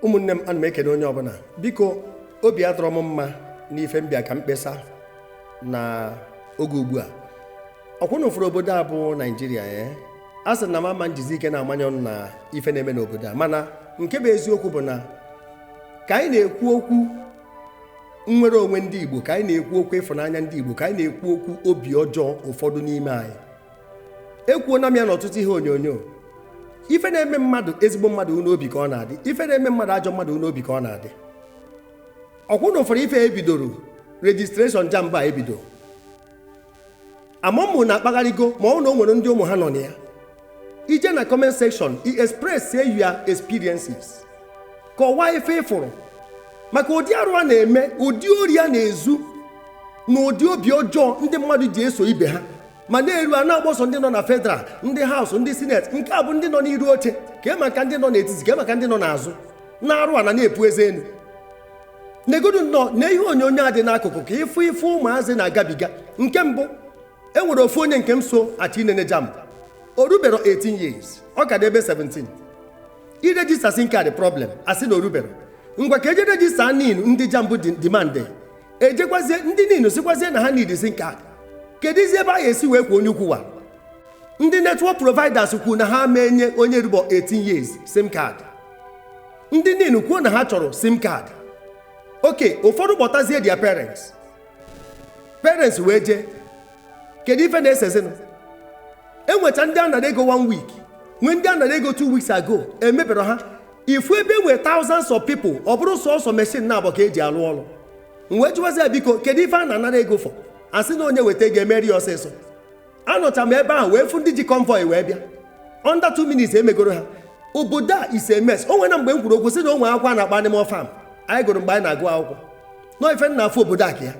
ụmụnne m ana m ekele onye ọbụla biko obi atọrọ m mma n'ife mbịa ka mkpesa na oge ugbu a ọkwụna ụfọdụ obodo a bụ Naịjirịa a sị na mama njizi ike na-amanye ọnụ na ife na-eme n'obodo a mana nke bụ eziokwu bụ na ka anyị na-ekwu okwu nnwere onwe ndị Igbo, ka anyị na-ekwu okwu ịfụnanya ndị Igbo, ka anyị na-ekwu okwu obi ọjọọ ụfọdụ n'ime anyị ekwuona m ya n'ọtụtụ ihe onyonyo. Ife na-eme mmadụ ezigbo mmadụ n'obi ka ọ na-adị, ife na-eme mmadụ ajọ mmadụ n'obi ka ọ na-adị. Ọkwụna ụfọdụ ife ebidoro registration jam a ebido amụmụ na-akpagharịgo ma ọ na o nwere ndị ụmụ ha nọ na ya. Ije na comment section express your experiences kọwaa ife ịfụrụ maka ụdị arụ a na-eme, ụdị ori a na-ezu na ụdị obi ọjọọ ndị mmadụ ji eso ibe ha ma na-eru a na-agbọsọ ndị nọ na federal, ndị haus, ndị sineti. Nke a bụ ndị nọ n'iru oche, ka maka ndị nọ n'etiti, ka maka ndị nọ n'azụ na-arụ a na-epu eze elu. Negodu nnọọ na ihe onyonyo a dị n'akụkụ ka ịfụ ụmụazị na-agabiga. Nke mbụ, e nwere ofu onye nke m so achọ inene jam, o rubero 18 years, ọ ka dị ebe 17. Irejista sim card problem asị na o rubero. Ngwa ka eje rejista ninu ndị jam bụ demand, ejekwazie ndị ninu sikwazie na ha need sim card. Kedizi ebe a esi wee kwa onye ukwuwa? Ndị network providers kwuo na ha menye onye rubo 18 years sim card. Ndị ninu kwuo na ha chọrọ sim card. Okay, ụfọdụ kpọtazie their parents wee jee. Kedu ife na-esezinu? Enweta ndị a nara ego 1 week, nwee ndị a nara ego 2 weeks ago, emebere ha. Ifu ebe nwee thousands of people, ọ bụrụ sọsọ machine na-abọ ka eji alụ ọrụ. Wee jụwazie biko, kedu ife a na-anara ego for? Asị na onye weta ego emeri ọsịsọ. Anọcha m ebe ahụ wee fụ ndị ji convoy wee bịa. Under 2 minutes emegoro ha. Obodo a is a mess. O nwere na mgbe m kwuru okwu sị na onwe akwụkwọ na-akpa Animal Farm. Anyị gụrụ mgbe anyị na-agụ akwụkwọ. Nọ ife nna afọ obodo a ka ya.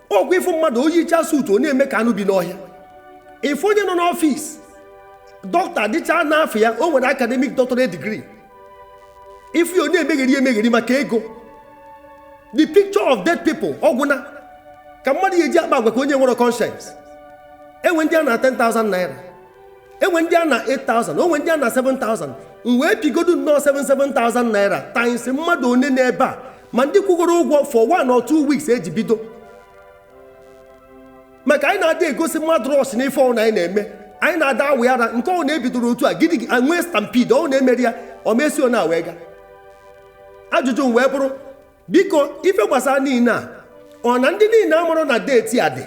Ọgwụ ifu mmadụ oyicha suit ọ na-eme ka anụ bi n'ọhịa. Ifu onye nọ n'ọfịs dọkịta dịcha n'afọ ya, o nwere academic doctorate degree. Ifu ọ na-emegheri maka ego. The picture of dead people ọgwụna ka mmadụ ya eji akpa agwa ka onye nwere conscience. Enwe ndị a na 10,000 naira, enwe ndị a na 8,000, onwe ndị a na 7,000. Wee pigodu nnọọ 7,000 naira times mmadụ one n'ebe a, ma ndị kwụgoro ụgwọ for 1 or 2 weeks eji bido. Maka anyị na-ada egosi mmadụ rọs n'ife ọnụ anyị na-eme, anyị na-ada awa ara nke ọ na-ebidoro otu a gidi nwee stampede, ọ na-emeri ya ọ mesi ọ na-awa ga. Ajụjụ wee bụrụ biko ife gbasara niile a ọ na ndị niile amụrụ na deeti a dị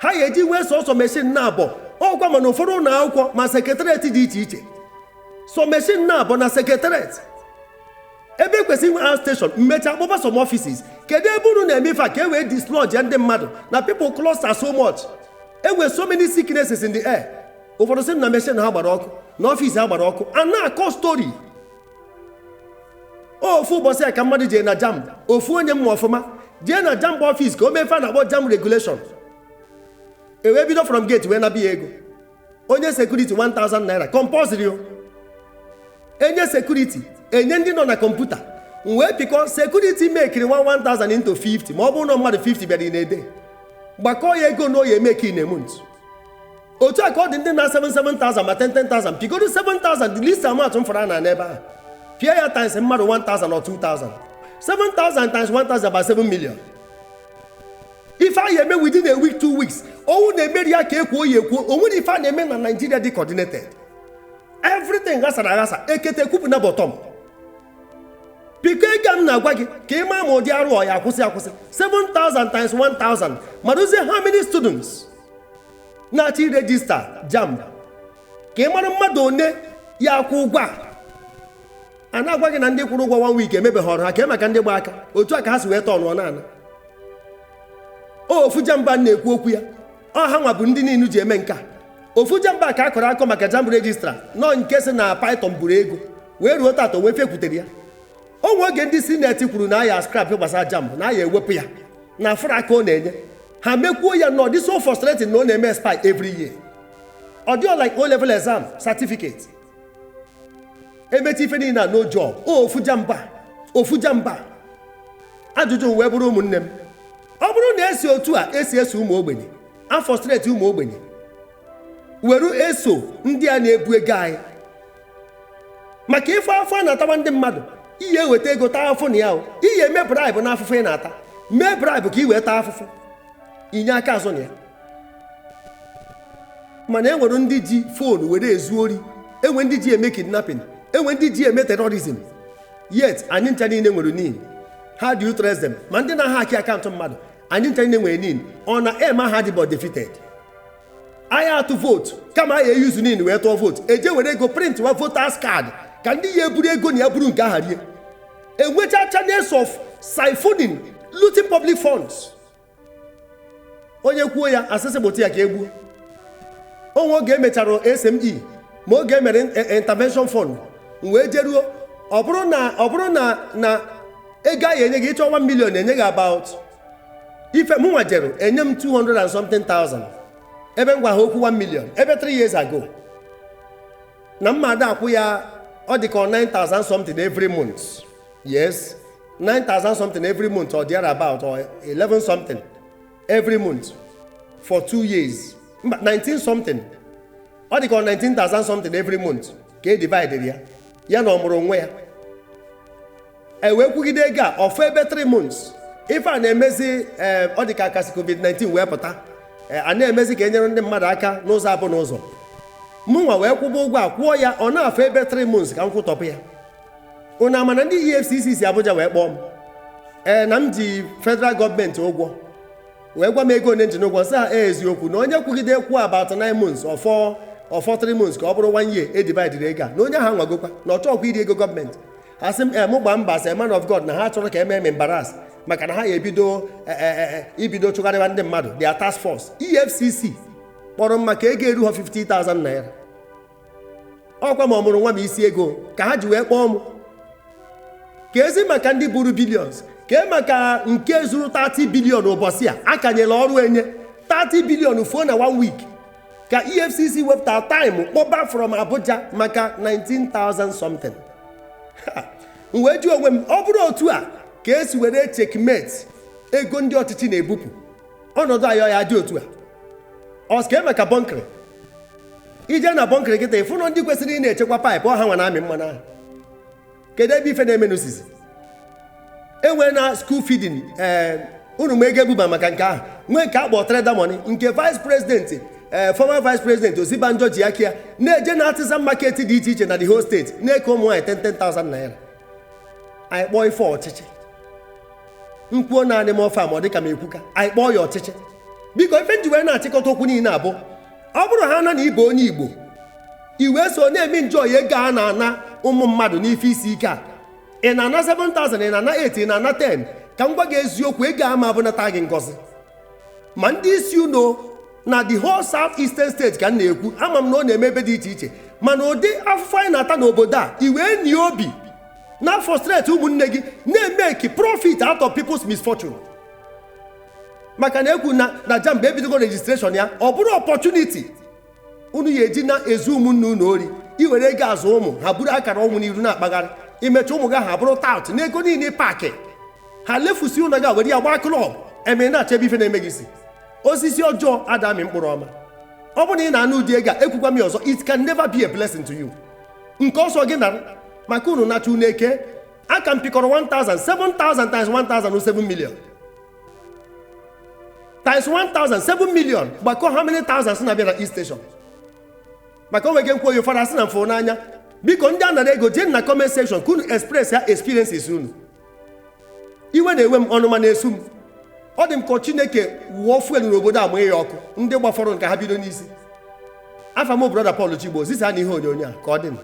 ha ya eji nwee sọsọ meshin na-abọ ọkwa mana ụfọdụ ụlọ akwụkwọ ma sekretariat dị iche iche so meshin na-abọ na sekretariat ebe kwesịrị inwe station mmecha akpọba some offices. Kedu ebe unu na-eme ife a ka e wee dislodge ndị mmadụ na people cluster so much, e nwee so many sicknesses in the air. Ụfọdụ sị na meshin ha gbara ọkụ na ọfịs ha gbara ọkụ a na-akọ story. Ofu ụbọchị a ka mmadụ jee na jam, ofu onye mma ọfụma jee na jam ọfịs ka o mefe a na-akpọ jam regulation. Ewee bido from gate wee nabịa ego. Onye security 1,000 naira compulsory o. Enye security enye ndị nọ na kọmputa. Wee pịkọ security mekiri 1,000 into 50 ma ọ bụrụ na mmadụ 50 bịara na-ede. Gbakọọ ya ego na oye emeki in a month. Otu a ka ọ dị ndị na 7,000 ma 10,000 pigodo 7,000 the least amount m fọrọ na n'ebe ahụ. Pịa ya times mmadụ 1,000 or 2,000. 7,000 times 1,000 by 7 million. Ife a ya eme within a week, 2 weeks. Owu na-emeri ya ka ekwuo ya ekwuo. O nwere ife a na-eme na Nigeria dị coordinated. Everything ghasara aghasa, ekete kwupụ na bottom. Piko ego m na-agwa gị ka ị maa ma ụdị arụ ọ ya akwụsị. 7,000 times 1,000 madozie how many students na-achọ irejista jam ka ị mara mmadụ one ya akwụ ụgwọ a na-agwa gị na ndị kwụrụ ụgwọ 1 week emebeghị ọrụ ha ka maka ndị gba aka otu a ka ha si wee tọọ n'ana. Ofu jamba na-ekwu okwu ya ọ ha nwa bụ ndị niile ji eme nka. Ofu jamba ka akọrọ akọ maka jam registrar nọ nke si na Python buru ego wee ruo taata wee fekwutere ya. Onwe oge ndị sineti kwuru na aya scrap gbasara jam na aya ewepụ ya na afọ aka ọ na-enye ha mekwuo ya nọ dị so frustrating na ọ na-eme expire every year. Ọ dị like O level exam certificate emechi ife niile na no job. Ofu jamba. Ajụjụ wee bụrụ ụmụnne m, ọ bụrụ na esi otu a esi ụmụ ogbenye afọ straight ụmụ ogbenye were eso ndị a na-ebu ego anyị maka ife afọ a na-atawa ndị mmadụ ihe weta ego taa afụfụ na ya ihe eme bribe na afụfụ ị na-ata mee bribe ka ị wee taa afụfụ inye aka azụ na ya. mana enwere ndị ji foonu were ezu ori, enwe ndị ji eme kidnapping, enwe ndị ji eme terrorism, yet anyị ncha niile nwere need. How do you trace them? Ma ndị na-ahaki akaụntụ mmadụ anyị ncha niile nwere need. Ọ na ema ha dị but defeated. Anyị atụ vote kama anyị eyuzu need wee tụọ vote eje were ego print wa voters card ka ndị ya eburu ego na ya buru nke aha rie. Enwecha channels of siphoning, looting public funds. Onye kwuo ya asịsị gboti ya ka egbuo. Onwe oge emechara SME ma oge emere intervention fund wee jeruo ọ bụrụ na ego anyị enye gị ịchọ 1 million enye gị about ife mụnwa jere enye m 200 and something thousand ebe m gwa ha okwu 1 million ebe 3 years ago na mmadụ akwụ ya ọ dị ka 9,000 something every month. Yes, 9,000 something every month or there about or 11 something every month for 2 years. 19 something ọ dị ka 19,000 something every month ka e divide ya na ọmụrụ onwe ya wee kwugide ego a ọfụ ebe 3 months ife a na-emezi ọ dị ka akasị COVID-19 wee pụta a na-emezi ka enyere ndị mmadụ aka n'ụzọ abụ n'ụzọ. Mụnwa wee kwụba ụgwọ a kwụọ ya ọ na-afụ ebe 3 months ka m kwụtọpụ ya. Unu ama na ndị EFCC si Abuja wee kpọọ m na m ji federal gọọmenti ụgwọ wee gwa m ego onye njin ụgwọ sị ha eziokwu na onye kwugide kwuo about 9 months or 3 months ka ọ bụrụ 1 year edivide ego a na onye ahụ nwagokwa na ọ chọọkwa iri ego gọọmenti. Asị m mụ gbaa mba as man of God na ha chọrọ ka eme embaras maka na ha ibido chụgharịwa ndị mmadụ their task force. EFCC kpọrọ m maka ego eru ha 50,000 naira. Ọkwa ma ọ mụrụ nwa m isi ego ka ha ji wee kpọọ m ka ezi maka ndị buru billions ka maka nke zuru 30 billion ụbọchị a akanyela ọrụ enye 30 billion fuo na 1 week ka EFCC wepụta time kpọba from Abuja maka 19,000 something. M wee jụọ onwe m ọ bụrụ otu a ka esi were checkmate ego ndị ọchịchị na-ebupụ ọnọdụ ayọ ya dị otu a ọska maka bọnkịrị ije na bọnkịrị kịta ịfụ na ndị kwesịrị ị na-echekwa paịpụ ọha nwa na-amị mmanụ ahụ. Kedu ebe ife na-eme n'osisi enwe na school feeding unu ma ego ebuba maka nke ahụ nwee nke akpọ trader money nke vice president former vice president Osibanjo ji aka ya na-eje na artisan market dị iche iche na the whole state na-eke ụmụ nwaanyị 10,000 naira. Anyị kpọọ ife ọchịchị mkpuo naanị m ofe ma ọ dị ka m ekwuka anyị kpọọ ya ọchịchị. Biko ife nji wee na-achịkọta okwu niile abụ ọ bụrụ ha na ibe onye Igbo iwe so na-eme njọ ya ego a na-ana ụmụ mmadụ n'ife isi ike a ị na-ana 7,000 ị na-ana 8 ị na-ana 10 ka m gwa gị eziokwu ego ama abụnata gị ngọzi. Ma ndị isi uno na the whole South Eastern State ka m na-ekwu ama m na ọ na-eme ebe dị iche iche mana ụdị afụfụ anyị na-ata n'obodo a iwe nye obi na frustrate ụmụnne gị na-emeki profit out of people's misfortune. Maka na ekwu na JAMB ebidogo registration ya ọ bụrụ opportunity unu ya eji na-ezu ụmụnne unu ori iwere ego azụ ụmụ ha buru akara ọnwụ n'iru na-akpagharị imecha ụmụ gị ha bụrụ tout na ego niile paakị ha lefusi ụlọ gị were ya gbaa klọb eme na-achebe ife na-eme gị si osisi ọjọọ adamị mkpụrụ ọma. Ọ bụrụ na ị na-anụ ụdị ego a ekwukwa m ya ọzọ it can never be a blessing to you. Nke ọsọ gị nara maka unu nacha unu eke aka m pịkọrọ 1,000 7,000 times 1,000 7 million times 1,000 7 million gbakọ how many thousands na-abịa na East Station. Maka o nwege nkwo ụfọdụ asị na mfụ n'anya biko ndị a nara ego jee na comment section ka unu express ya experiences unu. Iwe na-enwe m ọnụma na-esu m ọ dị m ka Chineke wụọ fuelu n'obodo a ma ya ọkụ ndị gbafọrọ nke ha bido n'isi. Afa m brother Paul Chigbo zisa na ihe onyonyo a ka ọ dị m